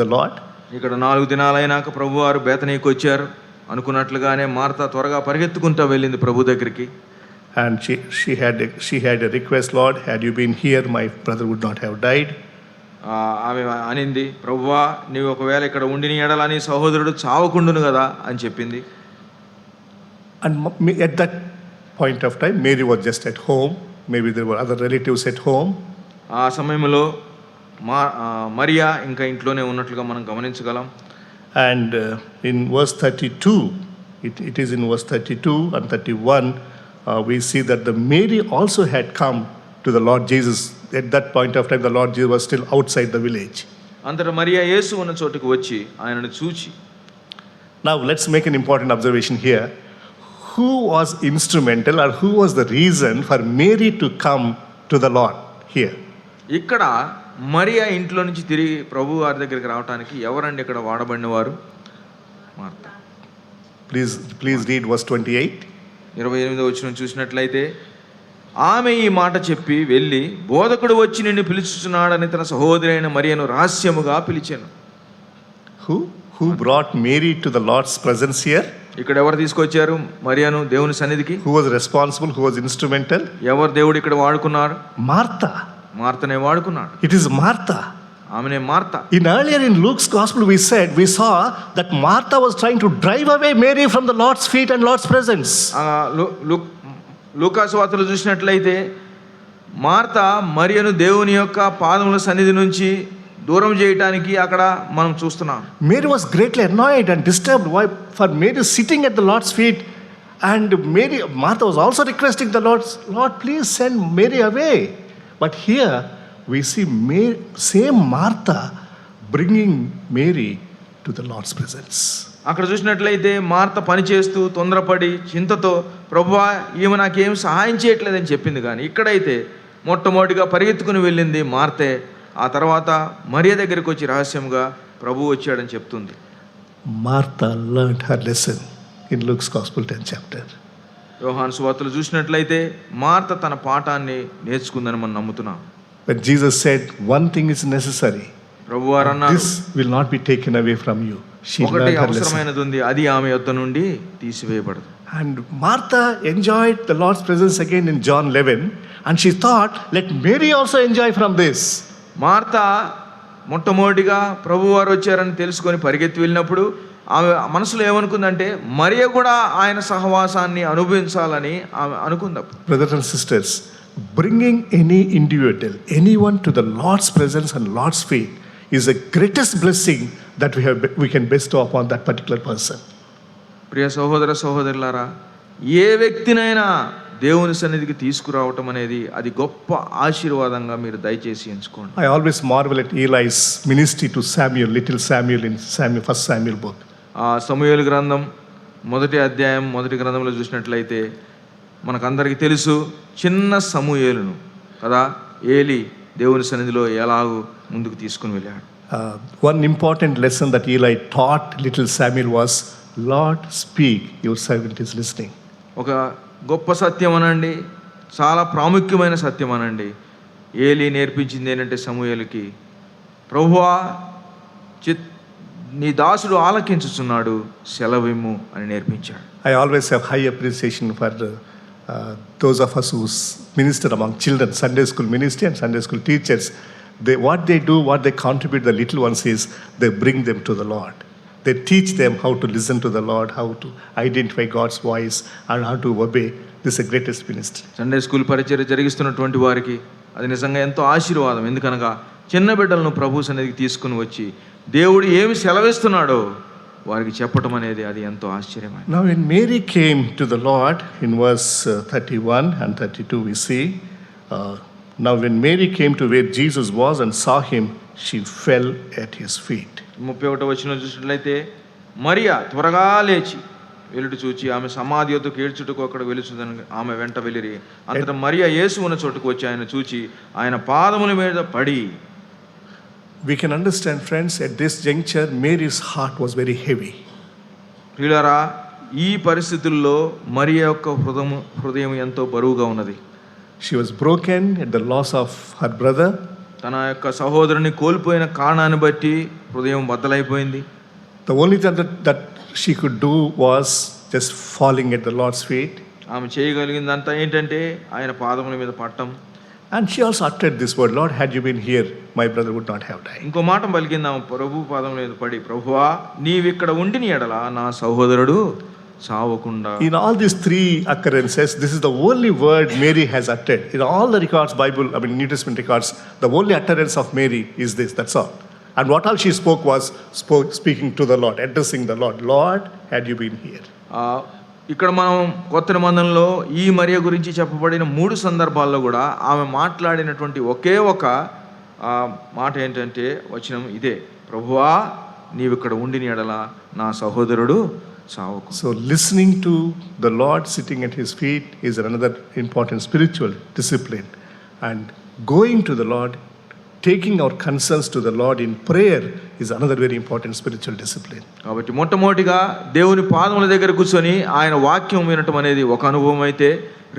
the Lord. ఇక్కడ 4 దినాలైనాక ప్రభువారు బేతనీకి వచ్చారు. అనుకున్నట్లుగానే మార్తా త్వరగా పరిగెత్తుకుంటూ వెళ్ళింది ప్రభు దగ్గరికి. And she had a request, Lord, had you been here, my brother would not have died. ఆమె అనింది, ప్రభువా నీవు ఒకవేళ ఇక్కడ ఉండిన ఎడల నీ సహోదరుడు చావకుండును కదా అని చెప్పింది. And at that point of time, Mary was just at home. Maybe there were other relatives at home. ఆ సమయంలో మరియా ఇంకా ఇంట్లోనే ఉన్నట్లుగా మనం గమనించగలం. And in verse 32, it is in verse 32 and 31, we see that the Mary also had come to the Lord Jesus. At that point of time, the Lord Jesus was still outside the village. అంతటా మరియా యేసు ఉన్న చోటుకు వచ్చి ఆయనను చూచి. Now let's make an important observation here. Who was instrumental, or who was the reason for Mary to come to the Lord here? ఇక్కడ మరియా ఇంట్లో నుంచి తిరిగి ప్రభు వారి దగ్గరికి రావడానికి ఎవరండి ఇక్కడ వాడబడిన వారు? మార్తా. Please read verse 28. 28వ వచనం చూసినట్లయితే, ఆమె ఈ మాట చెప్పి వెళ్ళి బోధకుడు వచ్చి నిన్ను పిలుచుచున్నాడని తన సహోదరి అయిన మరియను రహస్యముగా పిలిచాను. Who brought Mary to the Lord's presence here? ఇక్కడ ఎవరు తీసుకొచ్చారు మరియను దేవుని సన్నిధికి? Who was responsible? Who was instrumental? ఎవరు దేవుడు ఇక్కడ వాడుకున్నారు? Martha. మార్తనే వాడుకున్నాడు. It is Martha. ఆమెనే Martha. Earlier in Luke's gospel we saw that Martha was trying to drive away Mary from the Lord's feet and Lord's presence. లూకా సువార్తలో చూసినట్లయితే Martha మరియను దేవుని యొక్క పాదముల సన్నిధి నుంచి దూరం చేయడానికి అక్కడ మనం చూస్తున్నాం. Mary was greatly annoyed and disturbed. Why? For Mary sitting at the Lord's feet, and Martha was also requesting the Lord, please send Mary away. But here we see same Martha bringing Mary to the Lord's presence. అక్కడ చూసినట్లయితే Martha పని చేస్తూ తొందరపడి చింతతో ప్రభువా ఈమె నాకేం సహాయం చేయట్లేదని చెప్పింది, కానీ ఇక్కడైతే మొట్టమొదటిగా పరిగెత్తుకుని వెళ్ళింది మార్తే. ఆ తర్వాత మరియ దగ్గరికి వచ్చి రహస్యంగా ప్రభు వచ్చాడని చెప్తుంది. Martha learned her lesson in Luke's Gospel 10th chapter. యోహాను సువార్తలు చూసినట్లయితే మార్త తన పాఠాన్ని నేర్చుకుందని మనం నమ్ముతున్నాం. When Jesus said one thing is necessary, ప్రభువారు అన్నారు, this will not be taken away from you. She ఒకటి learned her అవసరమైనది lesson. ఉంది, అది ఆమె యొద్ద నుండి తీసివేయబడదు. And Martha enjoyed the Lord's presence again in John 11, And she thought, let Mary also enjoy from this. Martha మొట్టమొదటిగా ప్రభువారు వచ్చారని తెలుసుకొని పరిగెత్తి వెళ్ళినప్పుడు ఆమె మనసులో ఏమనుకుందంటే మరియ కూడా ఆయన సహవాసాన్ని అనుభవించాలని ఆమె అనుకుందప్పుడు. Brothers and sisters, bringing any individual, anyone to the Lord's presence and Lord's feet is the greatest blessing that we can bestow upon that particular person. ప్రియ సహోదర సహోదరులారా, ఏ వ్యక్తినైనా దేవుని సన్నిధికి తీసుకురావటం అనేది అది గొప్ప ఆశీర్వాదంగా మీరు దయచేసి ఎంచుకోండి. I always marvel at Eli's ministry to Samuel, little Samuel in First Samuel book. ఆ సమూయేలు గ్రంథం మొదటి గ్రంథంలో చూసినట్లయితే మనకందరికీ తెలుసు, చిన్న సమూయేలును కదా ఏలి దేవుని సన్నిధిలో ఎలాగూ ముందుకు తీసుకుని వెళ్ళాడు. One important lesson that Eli taught little Samuel was, Lord, speak, your servant is listening. ఒక గొప్ప సత్యం అనండి, చాలా ప్రాముఖ్యమైన సత్యం అనండి. ఏలి నేర్పించింది ఏంటంటే సమూయేలుకి, ప్రభువా నీ దాసుడు ఆలకించుచున్నాడు, సెలవిమ్ము అని నేర్పించాడు. I always have high appreciation for those of us who minister among children, Sunday school ministry and Sunday school teachers. What they contribute, the little ones, is they bring them to the Lord. They teach them how to listen to the Lord, how to identify God's voice and how to obey. This is the greatest ministry. Sunday school పరిచర్య జరిగిస్తున్నటువంటి వారికి అది నిజంగా ఎంతో ఆశీర్వాదం. ఎందుకనగా చిన్న బిడ్డలను ప్రభు సన్నిధికి తీసుకుని వచ్చి దేవుడు ఏమి సెలవిస్తున్నాడో వారికి చెప్పటం అనేది అది ఎంతో ఆశ్చర్యమైన. Now when Mary came to the Lord, in verse 31 and 32 we see, now when Mary came to where Jesus was and saw him, she fell at his feet. 31వ వచనం చూసినట్లయితే, మరియా త్వరగా లేచి వెలుడు చూచి ఆమె సమాధి యొద్దకు ఏడ్చుటకు అక్కడ వెలుచుదని ఆమె వెంట వెళ్ళిరి. అంతటా మరియా యేసు ఉన్న చోటుకు వచ్చి ఆయన చూచి ఆయన పాదముల మీద పడి. We can understand, friends, at this juncture Mary's heart was very heavy. ప్రియులారా, ఈ పరిస్థితుల్లో మరియా యొక్క హృదయం ఎంతో బరువుగా ఉన్నది. She was broken at the loss of her brother. తన యొక్క సహోదరుని కోల్పోయిన కారణాన్ని బట్టి హృదయం బద్దలైపోయింది. The only thing that she could do was just falling at the Lord's feet. ఆమె చేయగలిగిందంతా ఏంటంటే ఆయన పాదముల మీద పడటం. And she also uttered this word, Lord, had you been here, my brother would not have died. ఇంకో మాట పలికింది ఆమె ప్రభు పాదముల మీద పడి, ప్రభువా నీవిక్కడ ఉండిన ఎడల నా సహోదరుడు చావకుండా. In all these three occurrences, this is the only word Mary has uttered. In all the records, New Testament records, the only utterance of Mary is this, that's all. And what all she spoke was speaking to the Lord, addressing the Lord. Lord, had you been here. ఇక్కడ మనం కొత్త నిబంధనలో ఈ మరియ గురించి చెప్పబడిన 3 సందర్భాల్లో కూడా ఆమె మాట్లాడినటువంటి ఒకే ఒక మాట ఏంటంటే వచనం ఇదే, ప్రభువా నీవిక్కడ ఉండిన ఎడల నా సహోదరుడు చావకు. So listening to the Lord sitting at his feet is another important spiritual discipline, and going to the Lord, taking our concerns to the Lord in prayer is another very important spiritual discipline. కాబట్టి మొట్టమొదటిగా దేవుని పాదముల దగ్గర కూర్చొని ఆయన వాక్యం వినటం అనేది ఒక అనుభవం అయితే,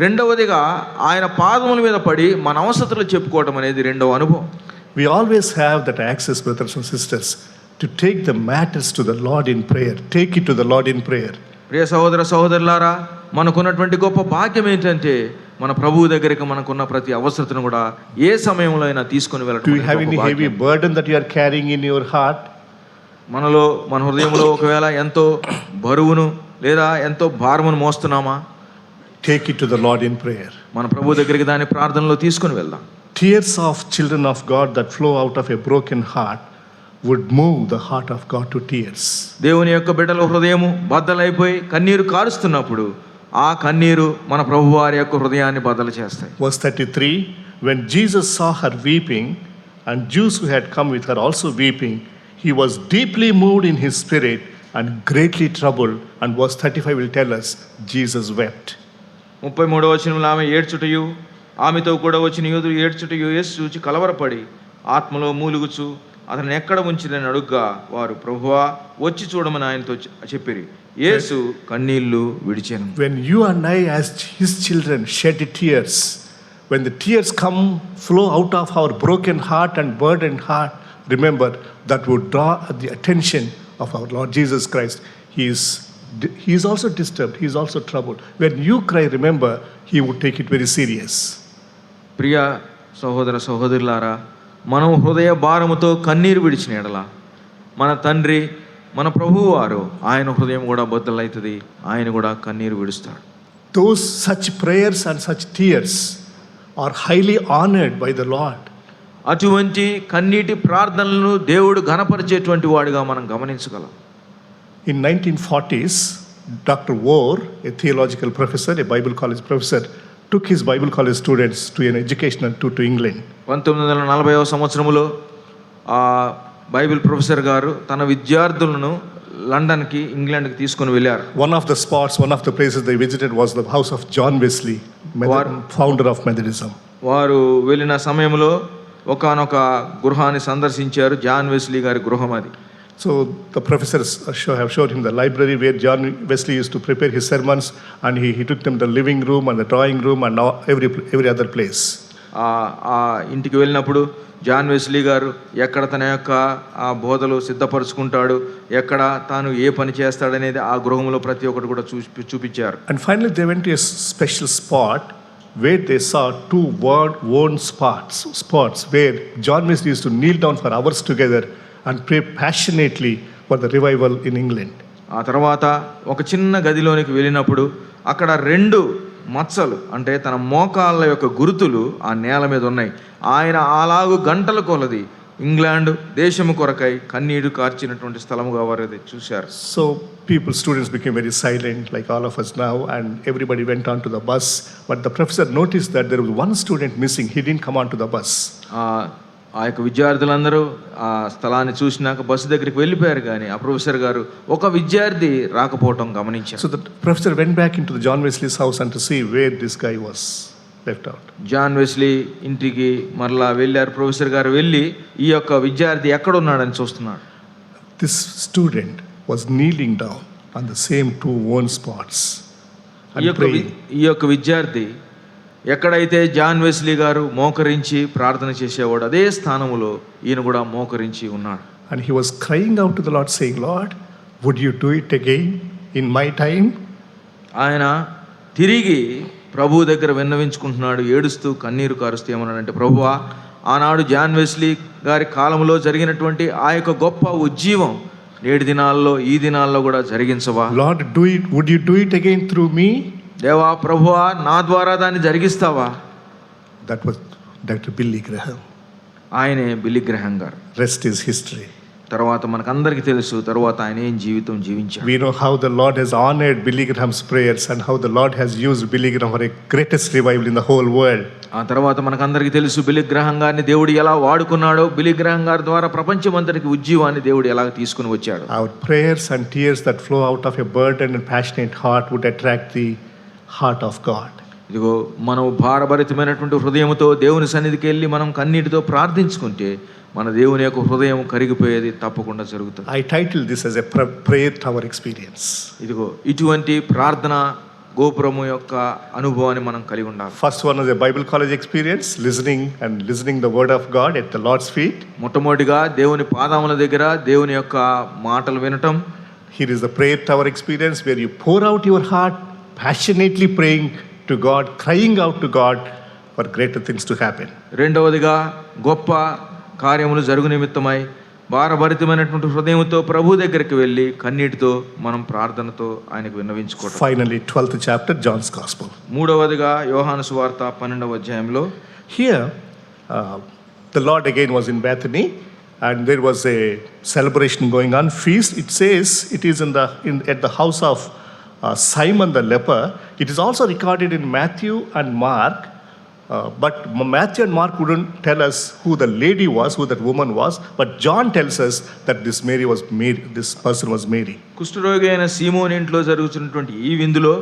రెండవదిగా ఆయన పాదముల మీద పడి మన అవసరతలు చెప్పుకోవటం అనేది రెండవ అనుభవం. We always have that access, brothers and sisters, to take the matters to the Lord in prayer. Take it to the Lord in prayer. ప్రియ సహోదర సహోదరులారా, మనకున్నటువంటి గొప్ప భాగ్యం ఏంటంటే మన ప్రభువు దగ్గరికి మనకున్న ప్రతి అవసరతను కూడా ఏ సమయంలో అయినా తీసుకొని వెళ్ళటం. Do you have any heavy burden that you are carrying in your heart? మన హృదయంలో ఒకవేళ ఎంతో బరువును లేదా ఎంతో భారమును మోస్తున్నామా? Take it to the Lord in prayer. మన ప్రభువు దగ్గరికి దాని ప్రార్థనలో తీసుకొని వెళ్దాం. Tears of children of God that flow out of a broken heart would move the heart of God to tears. దేవుని యొక్క బిడ్డల హృదయము బద్దలైపోయి కన్నీరు కారుస్తున్నప్పుడు ఆ కన్నీరు మన ప్రభువారి యొక్క హృదయాన్ని బద్దలు చేస్తాయి. Verse 33, when Jesus saw her weeping and Jews who had come with her also weeping, he was deeply moved in his spirit and greatly troubled. And verse 35 will tell us Jesus wept. 33వ వచనంలో ఆమె ఏడ్చుటయు ఆమెతో కూడా వచ్చిన యూదులు ఏడ్చుటయు యేసు చూచి కలవరపడి ఆత్మలో మూలుగుచు అతను ఎక్కడ ఉంచిదని అడుగ్గా వారు ప్రభువా వచ్చి చూడమని ఆయనతో చెప్పిరి. యేసు కన్నీళ్లు విడిచెను. When you and I as his children shed tears, when the tears flow out of our broken heart and burdened heart, remember that would draw the attention of our Lord Jesus Christ. He is also disturbed, he is also troubled. When you cry, remember, he would take it very serious. ప్రియ సహోదర సహోదరులారా, మనం హృదయ భారముతో కన్నీరు విడిచిన ఎడల మన తండ్రి, మన ప్రభువు వారు, ఆయన హృదయం కూడా బద్దలవుతుంది, ఆయన కూడా కన్నీరు విడుస్తాడు. Those such prayers and such tears are highly honored by the Lord. అటువంటి కన్నీటి ప్రార్థనలను దేవుడు ఘనపరిచేటువంటి వాడిగా మనం గమనించగలం. In 1940s, Dr. Orr, a theological professor, a Bible college professor, took his Bible college students to an educational tour to England. 1940వ సంవత్సరంలో ఆ Bible professor గారు తన విద్యార్థులను లండన్కి, ఇంగ్లాండ్కి తీసుకొని వెళ్ళారు. One of the places they visited was the house of John Wesley, founder of Methodism. వారు వెళ్ళిన సమయంలో ఒకానొక గృహాన్ని సందర్శించారు. జాన్ వెస్లీ గారి గృహం అది. So the professors have showed him the library where John Wesley used to prepare his sermons, and he took them to the living room and the drawing room and every other place. ఆ ఇంటికి వెళ్ళినప్పుడు John Wesley గారు ఎక్కడ తన యొక్క ఆ బోధలు సిద్ధపరుచుకుంటాడు, ఎక్కడ తాను ఏ పని చేస్తాడనేది ఆ గృహంలో ప్రతి ఒక్కటి కూడా చూపించారు. And finally they went to a special spot where they saw two worn spots where John Wesley used to kneel down for hours together and pray passionately for the revival in England. ఆ తర్వాత ఒక చిన్న గదిలోనికి వెళ్ళినప్పుడు అక్కడ 2 మచ్చలు, అంటే తన మోకాళ్ళ యొక్క గుర్తులు ఆ నేల మీద ఉన్నాయి. ఆయన అలాగు గంటల కొలది ఇంగ్లాండ్ దేశము కొరకై కన్నీరు కార్చినటువంటి స్థలముగా వారు అది చూశారు. So students became very silent like all of us now, and everybody went on to the bus, but the professor noticed that there was one student missing. He didn't come on to the bus. ఆ యొక్క విద్యార్థులందరూ ఆ స్థలాన్ని చూసినాక bus దగ్గరికి వెళ్ళిపోయారు, కానీ ఆ ప్రొఫెసర్ గారు ఒక విద్యార్థి రాకపోవటం గమనించారు. So the professor went back into the John Wesley's house and to see where this guy was left out. John Wesley ఇంటికి మరలా వెళ్ళారు. ప్రొఫెసర్ గారు వెళ్ళి ఈ యొక్క విద్యార్థి ఎక్కడ ఉన్నాడని చూస్తున్నాడు. This student was kneeling down on the same 2 worn spots and praying. ఈ యొక్క విద్యార్థి ఎక్కడైతే జాన్ వెస్లీ గారు మోకరించి ప్రార్థన చేసేవాడు అదే స్థానములో ఈయన కూడా మోకరించి ఉన్నాడు. And he was crying out to the Lord saying, Lord, would you do it again in my time? ఆయన తిరిగి ప్రభు దగ్గర విన్నవించుకుంటున్నాడు, ఏడుస్తూ కన్నీరు కారుస్తూ ఏమన్నాడంటే, ప్రభువా, ఆనాడు జాన్ వెస్లీ గారి కాలంలో జరిగినటువంటి ఆ యొక్క గొప్ప ఉజ్జీవం నేటి దినాల్లో ఈ దినాల్లో కూడా జరిగించవా? Lord, would you do it again through me? దేవా, ప్రభువా, నా ద్వారా దాన్ని జరిగిస్తావా? That was Dr. Billy Graham. ఆయనే బిల్లీ గ్రహాం గారు. Rest is history. తర్వాత మనకందరికీ తెలుసు తర్వాత ఆయన ఏం జీవితం జీవించాడు. We know how the Lord has honored Billy Graham's prayers and how the Lord has used Billy Graham for a greatest revival in the whole world. ఆ తర్వాత మనకందరికీ తెలుసు బిల్లీ గ్రహాం గారిని దేవుడు ఎలా వాడుకున్నాడో, బిల్లీ గ్రహాం గారి ద్వారా ప్రపంచమంతటికి ఉజ్జీవాన్ని దేవుడు ఎలా తీసుకుని వచ్చాడు. Our prayers and tears that flow out of a burdened and passionate heart would attract the heart of God. ఇదిగో మనం భారభరితమైనటువంటి హృదయంతో దేవుని సన్నిధికి వెళ్ళి మనం కన్నీటితో ప్రార్థించుకుంటే మన దేవుని యొక్క హృదయం కరిగిపోయేది తప్పకుండా జరుగుతుంది. I titled this as a prayer tower experience. ఇదిగో ఇటువంటి ప్రార్థన గోపురము యొక్క అనుభవాన్ని మనం కలిగి ఉండాలి. First one is a Bible college experience, listening the word of God at the Lord's feet. మొట్టమొదటిగా దేవుని పాదముల దగ్గర దేవుని యొక్క మాటలు వినటం. Here is the prayer tower experience where you pour out your heart, passionately praying to God, crying out to God for greater things to happen. రెండవదిగా గొప్ప కార్యములు జరుగు నిమిత్తమై భారభరితమైనటువంటి హృదయంతో ప్రభు దగ్గరికి వెళ్ళి కన్నీటితో మనం ప్రార్థనతో ఆయనకు విన్నవించుకోవడం. Finally, 12th chapter, John's Gospel. మూడవదిగా యోహాను సువార్త 12వ అధ్యాయంలో Here, the Lord again was in Bethany, and there was a celebration going on, feast. It says it is at the house of Simon the leper. It is also recorded in Matthew and Mark, but Matthew and Mark wouldn't tell us who the lady was, who that woman was, but John tells us that this person was Mary. కుష్ఠరోగి అయిన సీమోని ఇంట్లో జరుగుతున్నటువంటి ఈ విందులో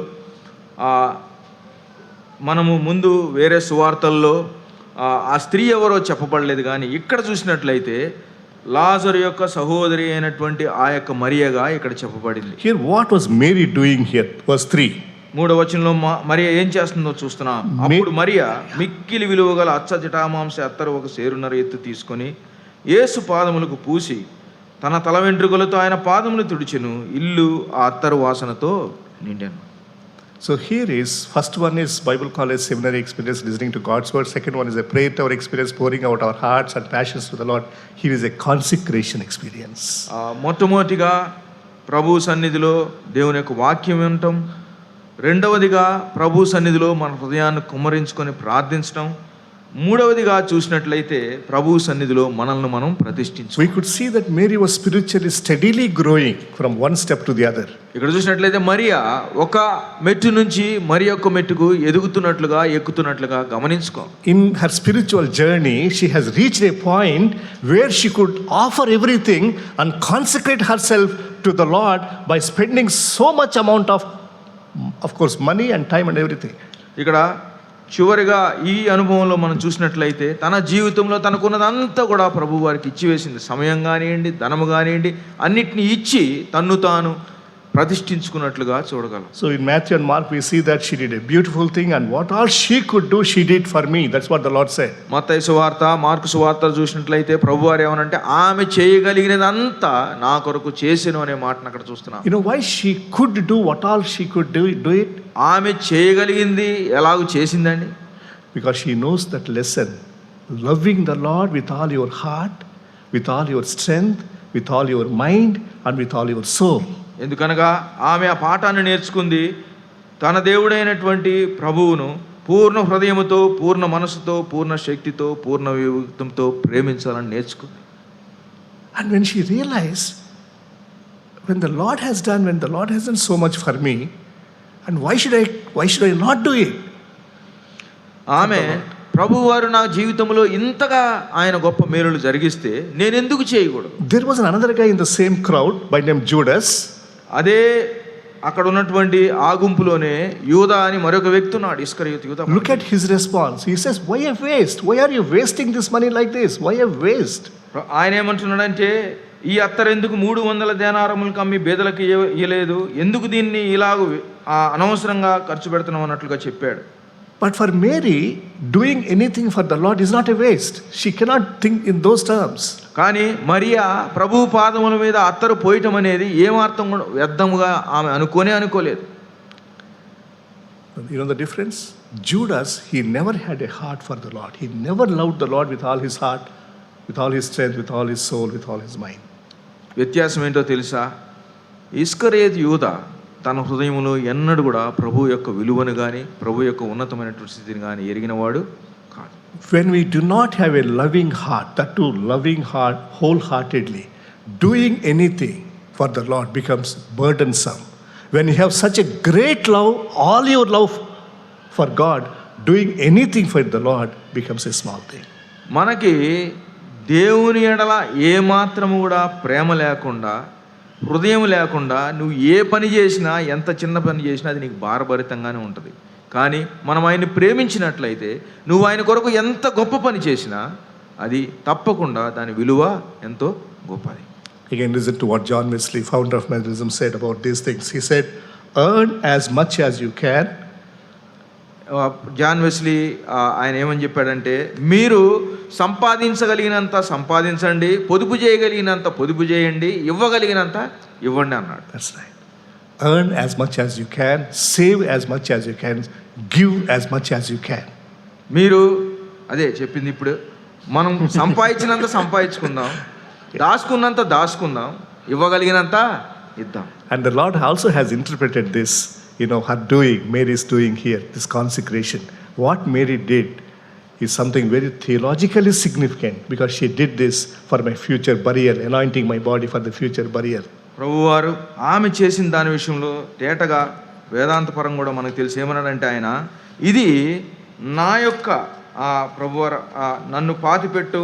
మనము ముందు వేరే సువార్తల్లో ఆ స్త్రీ ఎవరో చెప్పబడలేదు, కానీ ఇక్కడ చూసినట్లయితే లాజరు యొక్క సహోదరి అయినటువంటి ఆ యొక్క మరియగా ఇక్కడ చెప్పబడింది. Here what was Mary doing here? Verse 3. 3వ వచనంలో మరియా ఏం చేస్తుందో చూస్తున్నాం. అప్పుడు మరియా మిక్కిలి విలువగల అచ్చ జటామాంస అత్తరు ఒక సేరున్నర ఎత్తు తీసుకొని యేసు పాదములకు పూసి తన తల వెంట్రుకలతో ఆయన పాదములు తుడిచెను. ఇల్లు ఆ అత్తరు వాసనతో నిండాను. So here is, first one is Bible college seminary experience, listening to God's word. Second one is a prayer tower experience, pouring out our hearts and passions to the Lord. Here is a consecration experience. మొట్టమొదటిగా ప్రభు సన్నిధిలో దేవుని యొక్క వాక్యం వినటం, రెండవదిగా ప్రభు సన్నిధిలో మన హృదయాన్ని కుమ్మరించుకొని ప్రార్థించడం, మూడవదిగా చూసినట్లయితే ప్రభు సన్నిధిలో మనల్ని మనం ప్రతిష్ఠించు. We could see that Mary was spiritually steadily growing from one step to the other. ఇక్కడ చూసినట్లయితే మరియా ఒక మెట్టు నుంచి మరి ఒక మెట్టుకు ఎదుగుతున్నట్లుగా ఎక్కుతున్నట్లుగా గమనించుకో. In her spiritual journey, she has reached a point where she could offer everything and consecrate herself to the Lord by spending so much amount of course, money and time and everything. ఇక్కడ చివరిగా ఈ అనుభవంలో మనం చూసినట్లయితే తన జీవితంలో తనకున్నదంతా కూడా ప్రభు వారికి ఇచ్చివేసింది. సమయం కానివ్వండి, ధనము కానివ్వండి, అన్నిటినీ ఇచ్చి తన్ను తాను ప్రతిష్ఠించుకున్నట్లుగా చూడగలం. So in Matthew and Mark we see that she did a beautiful thing, and what all she could do she did for me. That's what the Lord said. మత్తయి సువార్త, మార్కు సువార్తలు చూసినట్లయితే ప్రభు వారు ఏమనంటే ఆమె చేయగలిగినదంతా నా కొరకు చేసెను అనే మాటను అక్కడ చూస్తున్నాం. You know why she could do what all she could do it? ఆమె చేయగలిగింది ఎలాగూ చేసిందండి? Because she knows that lesson, loving the Lord with all your heart, with all your strength, with all your mind and with all your soul. ఎందుకనగా ఆమె ఆ పాఠాన్ని నేర్చుకుంది. తన దేవుడైనటువంటి ప్రభువును పూర్ణ హృదయముతో, పూర్ణ మనసుతో, పూర్ణ శక్తితో, పూర్ణ వివేకంతో ప్రేమించాలని నేర్చుకుంది. And when she realized, when the Lord has done so much for me, and why should I not do it? ఆమె ప్రభువారు నా జీవితంలో ఇంతగా ఆయన గొప్ప మేలులు జరిగిస్తే నేను ఎందుకు చేయకూడదు? There was another guy in the same crowd by name Judas. అదే అక్కడ ఉన్నటువంటి ఆ గుంపులోనే యూదా అని మరొక వ్యక్తి ఉన్నాడు, ఇస్కరియోతు యూదా. Look at his response. He says, why a waste? Why are you wasting this money like this? Why a waste? ఆయన ఏమంటున్నాడంటే, ఈ అత్తరు ఎందుకు 300 దేనారములకు అమ్మి బేదలకు ఇయ్యలేదు, ఎందుకు దీన్ని ఇలాగ అనవసరంగా ఖర్చు పెడుతున్నాం అన్నట్లుగా చెప్పాడు. But for Mary, doing anything for the Lord is not a waste. She cannot think in those terms. కానీ మరియా ప్రభు పాదముల మీద అత్తరు పోయటం అనేది ఏమాత్రం కూడా వ్యర్థముగా ఆమె అనుకోలేదు. You know the difference? Judas, he never had a heart for the Lord. He never loved the Lord with all his heart, with all his strength, with all his soul, with all his mind. వ్యత్యాసం ఏంటో తెలుసా? ఇస్కరియోతు యూదా తన హృదయంలో ఎన్నడూ కూడా ప్రభు యొక్క విలువను కానీ, ప్రభు యొక్క ఉన్నతమైనటువంటి స్థితిని కానీ ఎరిగినవాడు కాదు. When we do not have a loving heart, that too loving heart wholeheartedly, doing anything for the Lord becomes burdensome. When you have such a great love, all your love for God, doing anything for the Lord becomes a small thing. మనకి దేవుని ఎడల ఏమాత్రము కూడా ప్రేమ లేకుండా, హృదయం లేకుండా నువ్వు ఏ పని చేసినా, ఎంత చిన్న పని చేసినా అది నీకు భారభరితంగానే ఉంటుంది. కానీ మనం ఆయన్ని ప్రేమించినట్లయితే నువ్వు ఆయన కొరకు ఎంత గొప్ప పని చేసినా అది తప్పకుండా దాని విలువ ఎంతో గొప్పది. Again, listen to what John Wesley, founder of Methodism, said about these things. He said, earn as much as you can. John Wesley ఆయన ఏమని చెప్పాడంటే, మీరు సంపాదించగలిగినంత సంపాదించండి, పొదుపు చేయగలిగినంత పొదుపు చేయండి, ఇవ్వగలిగినంత ఇవ్వండి అన్నాడు. That's right. Earn as much as you can, save as much as you can, give as much as you can. మీరు అదే చెప్పింది. ఇప్పుడు మనం సంపాదించినంత సంపాదించుకుందాం, దాచుకున్నంత దాచుకుందాం, ఇవ్వగలిగినంత ఇద్దాం. And the Lord also has interpreted this, her doing, Mary's doing here, this consecration. What Mary did is something very theologically significant, because she did this for my future burial, anointing my body for the future burial. ప్రభువారు ఆమె చేసిన దాని విషయంలో తేటగా వేదాంతపరం కూడా మనకు తెలిసి ఏమన్నాడంటే, ఆయన ఇది నా యొక్క ప్రభువారు నన్ను పాతిపెట్టు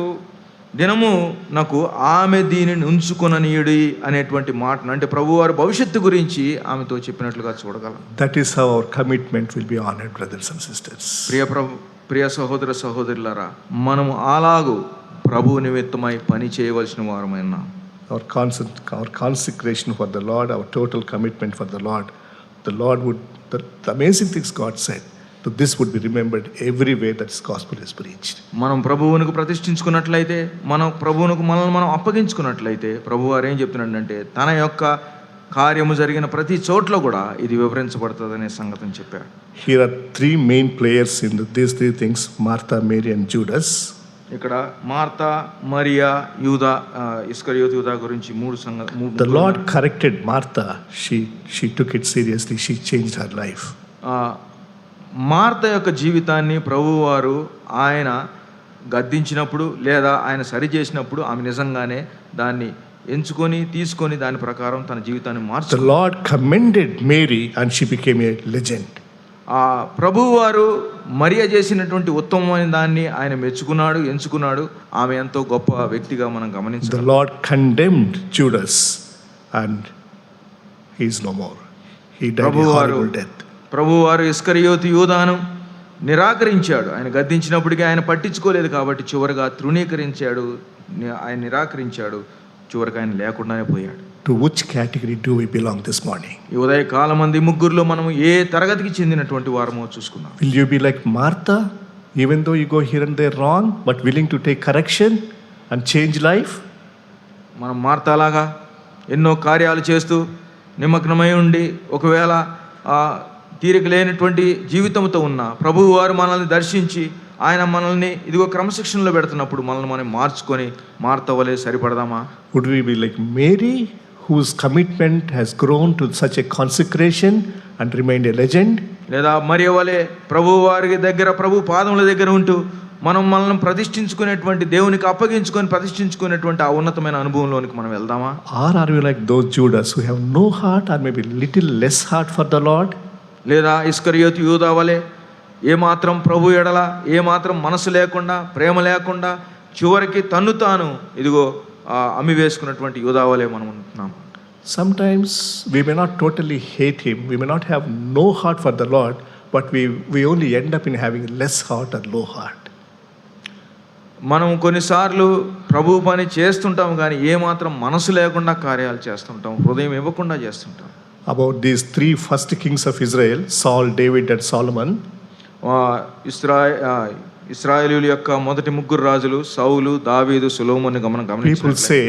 దినము నాకు ఆమె దీనిని ఉంచుకొననీయుడి అనేటువంటి మాటను, అంటే ప్రభువారు భవిష్యత్తు గురించి ఆమెతో చెప్పినట్లుగా చూడగలం. That is how our commitment will be honored, brothers and sisters. ప్రియ సహోదర సహోదరులారా, మనము అలాగూ ప్రభు నిమిత్తమై పని చేయవలసిన వారమైనా, our consecration for the Lord, our total commitment for the Lord would, the amazing things God said, so this would be remembered everywhere that this gospel is preached. మనం ప్రభువునికి ప్రతిష్ఠించుకున్నట్లయితే, మనం ప్రభువునికి మనల్ని మనం అప్పగించుకున్నట్లయితే, ప్రభువారు ఏం చెప్తున్నాడంటే, తన యొక్క కార్యము జరిగిన ప్రతి చోట్ల కూడా ఇది వివరించబడుతుందనే సంగతిని చెప్పాడు. Here are three main players in these three things: Martha, Mary, and Judas. ఇక్కడ మార్తా, మరియా, యూదా, ఇస్కరియోతు యూదా గురించి The Lord corrected Martha. She took it seriously. She changed her life. Martha యొక్క జీవితాన్ని ప్రభువారు ఆయన గద్దించినప్పుడు లేదా ఆయన సరి చేసినప్పుడు ఆమె నిజంగానే దాన్ని ఎంచుకొని తీసుకొని దాని ప్రకారం తన జీవితాన్ని మార్చారు. The Lord commended Mary and she became a legend. ప్రభువారు మరియా చేసినటువంటి ఉత్తమమైన దాన్ని ఆయన మెచ్చుకున్నాడు, ఎంచుకున్నాడు. ఆమె ఎంతో గొప్ప వ్యక్తిగా మనం గమనించాలి. The Lord condemned Judas and he is no more. He died a horrible death. ప్రభువారు ఇస్కరియోతు యూదాను నిరాకరించాడు. ఆయన గద్దించినప్పటికీ ఆయన పట్టించుకోలేదు కాబట్టి చివరిగా తృణీకరించాడు, ఆయన నిరాకరించాడు. చివరికి ఆయన లేకుండానే పోయాడు. To which category do we belong this morning? ఈ ఉదయకాలం మంది ముగ్గురులో మనం ఏ తరగతికి చెందినటువంటి వారమో చూసుకుందాం. Will you be like Martha, even though you go here and there wrong, but willing to take correction and change life? మనం మార్తాలాగా ఎన్నో కార్యాలు చేస్తూ నిమగ్నమై ఉండి ఒకవేళ తీరిక లేనటువంటి జీవితంతో ఉన్న ప్రభువు వారు మనల్ని దర్శించి ఆయన మనల్ని ఇదిగో క్రమశిక్షణలో పెడుతున్నప్పుడు మనల్ని మనం మార్చుకొని మార్తవలే సరిపడదామా? Would we be like Mary, whose commitment has grown to such a consecration and remained a legend? లేదా మరియ వలె ప్రభువు వారి దగ్గర, ప్రభు పాదముల దగ్గర ఉంటూ మనల్ని ప్రతిష్ఠించుకునేటువంటి, దేవునికి అప్పగించుకొని ప్రతిష్ఠించుకునేటువంటి ఆ ఉన్నతమైన అనుభవంలోనికి మనం వెళ్దామా? Or are we like those Judas who have no heart or maybe little less heart for the Lord? లేదా ఇస్కరియోతు యూదా వలె ఏమాత్రం ప్రభు ఎడల ఏమాత్రం మనసు లేకుండా, ప్రేమ లేకుండా చివరికి తన్ను తాను ఇదిగో అమ్మి వేసుకున్నటువంటి యూదా వలె మనం ఉంటున్నాం. Sometimes we may not totally hate him, we may not have no heart for the Lord, but we only end up in having less heart or low heart. మనం కొన్నిసార్లు ప్రభు పని చేస్తుంటాం కానీ ఏమాత్రం మనసు లేకుండా కార్యాలు చేస్తుంటాం, హృదయం ఇవ్వకుండా చేస్తుంటాం. About these three first kings of Israel, Saul, David and Solomon. ఇశ్రాయేలీయుల యొక్క మొదటి ముగ్గురు రాజులు సౌలు, దావీదు, సొలొమోను గమనించాలి. People say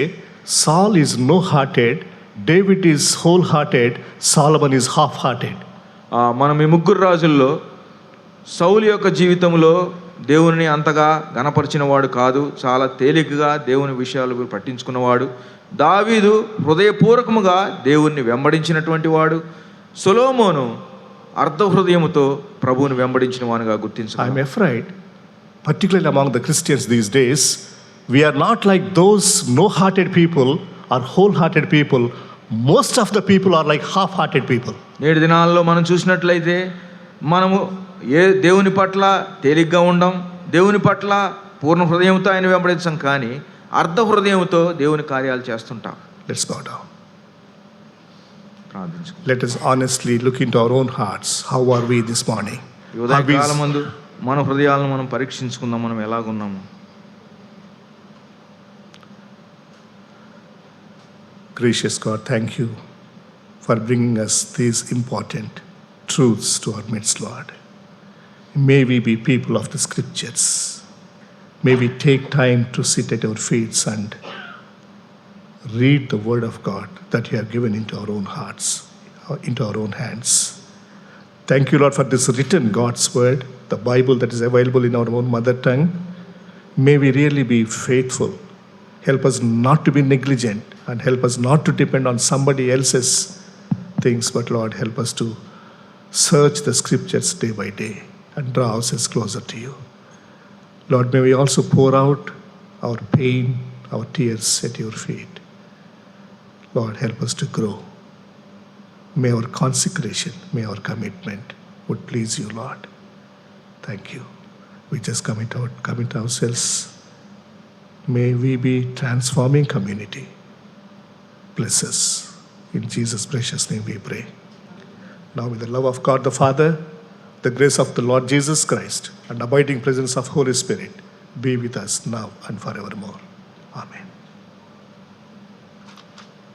Saul is no-hearted, David is whole-hearted, Solomon is half-hearted. మనం ఈ ముగ్గురు రాజుల్లో సౌలు యొక్క జీవితంలో దేవుని అంతగా గణపరిచిన వాడు కాదు, చాలా తేలికగా దేవుని విషయాలు పట్టించుకున్నవాడు. దావీదు హృదయపూర్వకముగా దేవుణ్ణి వెంబడించినటువంటి వాడు. సొలొమోను అర్ధ హృదయముతో ప్రభువుని వెంబడించిన వానుగా గుర్తించాలి. I'm afraid, particularly among the Christians these days, we are not like those no-hearted people or whole-hearted people. Most of the people are like half-hearted people. నేటి దినాల్లో మనం చూసినట్లయితే మనము దేవుని పట్ల తేలిగ్గా ఉండం, దేవుని పట్ల పూర్ణ హృదయంతో ఆయన వెంబడించాం, కానీ అర్ధ హృదయంతో దేవుని కార్యాలు చేస్తుంటాం. Let's bow down. Let us honestly look into our own hearts. How are we this morning? ఈ ఉదయకాలమందు మన హృదయాలను మనం పరీక్షించుకుందాం, మనం ఎలాగున్నాము. Gracious God, thank you for bringing us these important truths to our midst, Lord. May we be people of the scriptures. May we take time to sit at your feet and read the word of God that you have given into our own hearts, into our own hands. Thank you, Lord, for this written God's word, the Bible that is available in our own mother tongue. May we really be faithful. Help us not to be negligent and help us not to depend on somebody else's things, but Lord, help us to search the scriptures day by day and draw ourselves closer to you. Lord, may we also pour out our pain, our tears at your feet. Lord, help us to grow. May our consecration, may our commitment would please you, Lord. Thank you. We just commit ourselves. May we be transforming community. Bless us. In Jesus' precious name we pray. Now with the love of God the Father, the grace of the Lord Jesus Christ, and abiding presence of Holy Spirit be with us now and forevermore. Amen.